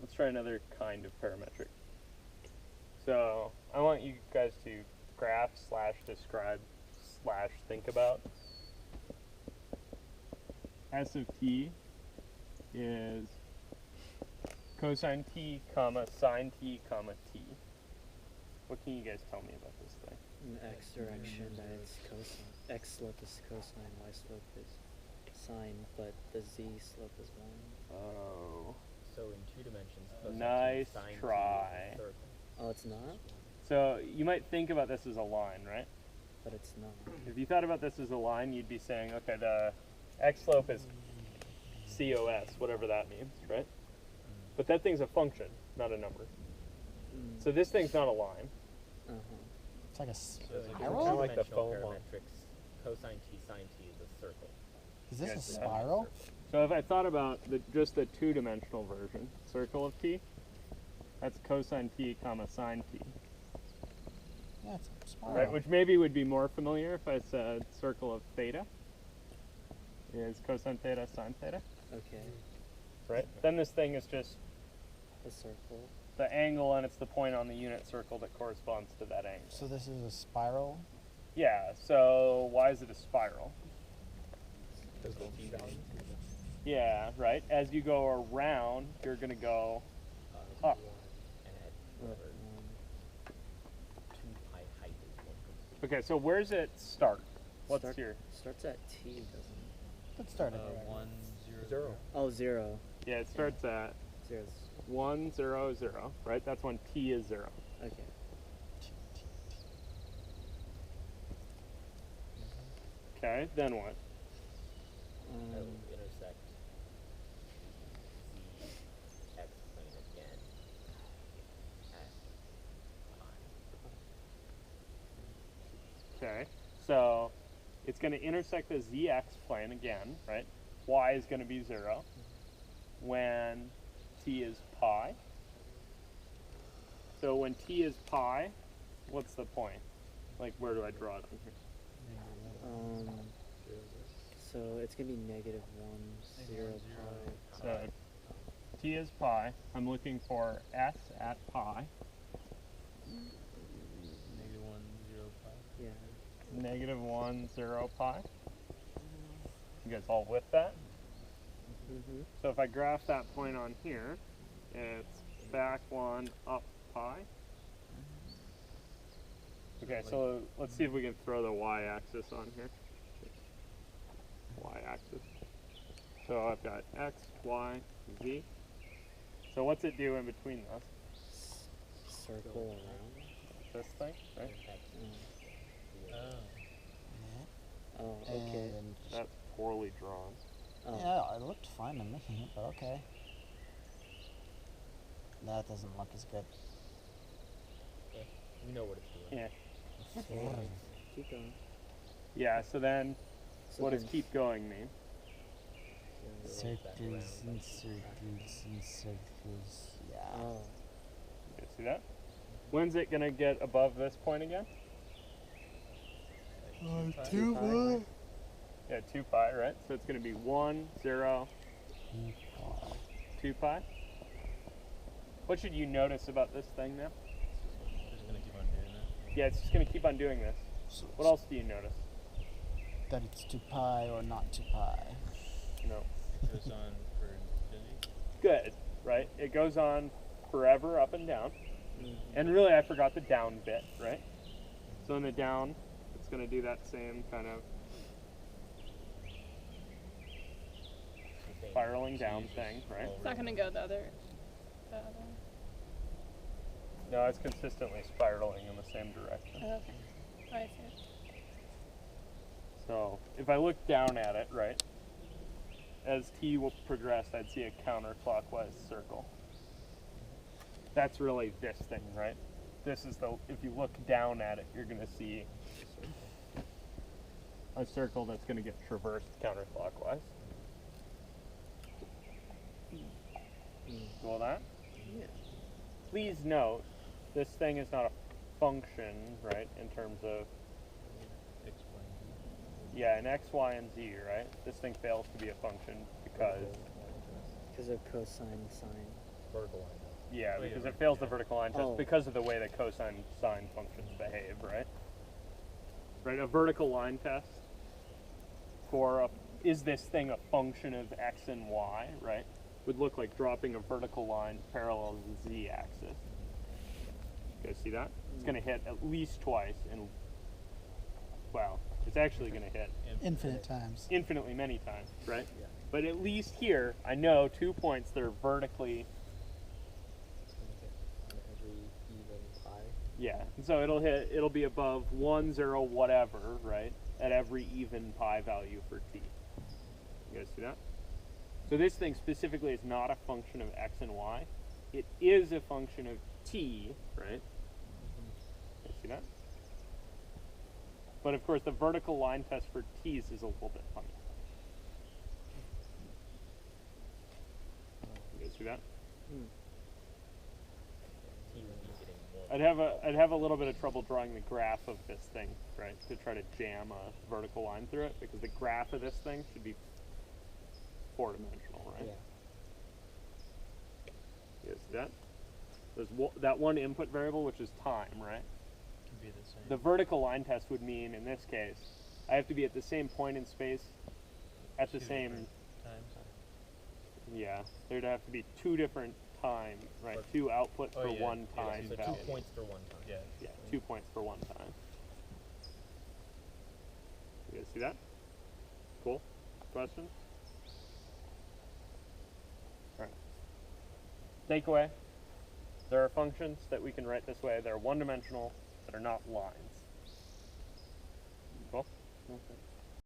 let's try another kind of parametric. So I want you guys to graph / describe / think about. S of t is cosine t, comma, sine t, comma, t. What can you guys tell me about this thing? In the x direction, that it's cosine. X slope is cosine, y slope is sine, but the z slope is 1. Oh. So in 2 dimensions, cosine Nice t, sine try. t is a circle. Oh, it's not? So you might think about this as a line, right? But it's not. If you thought about this as a line, you'd be saying, okay, the x slope is cos, whatever that means, right? But that thing's a function, not a number. So this thing's not a line. It's like a So it's spiral? like Like the two-dimensional foam one. parametrics, cosine t, sine t is a circle. Is this Yes, a it's a spiral? So if I thought about just the two-dimensional version, circle of t, that's cosine t, comma, sine t. Yeah, it's a spiral. Right, which maybe would be more familiar if I said circle of theta is cosine theta, sine theta, Okay. right? Then this thing is just A circle. the angle, and it's the point on the unit circle that corresponds to that angle. So this is a spiral? Yeah, so why is it a spiral? Because the t value. Yeah, right. As you go around, you're going to go up. And at whatever 2 pi height is 1 Okay, so where's it start? What's your... Starts at t, doesn't it? Let's start it. 1, 0, 0. Oh, 0. Yeah, it starts at 0. 1, 0, 0, right? That's when t is 0. Okay. Okay, then what? That will intersect the x plane again at pi. Okay, so it's going to intersect the zx plane again, right? Y is going to be 0 when t is pi. So when t is pi, what's the point? Like, where do I draw it on here? So it's gonna be negative 1, 0, pi. So t is pi. I'm looking for s at pi. Negative 1, 0, pi. Yeah. Negative 1, 0 pi. You guys all with that? So if I graph that point on here, it's back 1, up pi. Okay, so let's see if we can throw the y-axis on here. Y-axis. So I've got x, y, z. So what's it do in between those? Circle around. This thing, right? Oh. Oh, okay. And That's poorly drawn. Oh. yeah, it looked fine to me, but okay. That doesn't look as good. You know what it's doing. Yeah. Keep going. Yeah, so then So what does then- keep going mean? Circles and circles and circles. Yeah. Oh. You guys see that? When's it going to get above this point again? 2 pi. Yeah, 2 pi, right? So it's going to be 1, 0, 2 pi. What should you notice about this thing now? Just gonna keep on doing that. Yeah, it's just going to keep on doing this. So What else do you notice? that it's 2 pi or not 2 pi. No. It goes on for infinity. Good, right? It goes on forever up and down. And really, I forgot the down bit, right? So in the down, it's going to do that same kind of spiraling down thing, right? It's not gonna go the other. No, it's consistently spiraling in the same direction. Okay. I see. So if I look down at it, right, as t will progress, I'd see a counterclockwise circle. That's really this thing, right? This is the, if you look down at it, you're going to see a circle that's going to get traversed counterclockwise. Well, that? Yeah. Please note, this thing is not a function, right, in terms of, X, Y, and yeah, an x, y, and z, right? This thing fails to be a function because, Because of cosine, sine. vertical line test. Yeah, Oh, yeah, because right, it fails the yeah. vertical line test Oh. because of the way that cosine sine functions behave, right? Right, a vertical line test for is this thing a function of x and y, right? Would look like dropping a vertical line parallel to the z-axis. You guys see that? It's going to hit at least twice, and wow, it's actually going to hit Infinite times. infinitely many times, right? Yeah. But at least here, I know 2 points that are vertically, It's gonna hit on every even pi. yeah. And so it'll be above 1, 0, whatever, right? At every even pi value for t. You guys see that? So this thing specifically is not a function of x and y. It is a function of t, right? You see that? But of course, the vertical line test for t's is a little bit funny. You guys see that? T will be getting more. I'd have a little bit of trouble drawing the graph of this thing, right? To try to jam a vertical line through it, because the graph of this thing should be 4-dimensional, right? Yeah. You guys see that? There's that one input variable, which is time, right? Can be the same. The vertical line test would mean, in this case, I have to be at the same point in space, at the Two same, different times. yeah, there'd have to be 2 different time, right? But- 2 output Oh, for yeah, 1 yeah, time So value. 2 points for 1 time. Yeah. Yeah, 2 points for 1 time. You guys see that? Cool. Questions? Alright. Takeaway. There are functions that we can write this way. They're one-dimensional, that are not lines. Cool? Okay.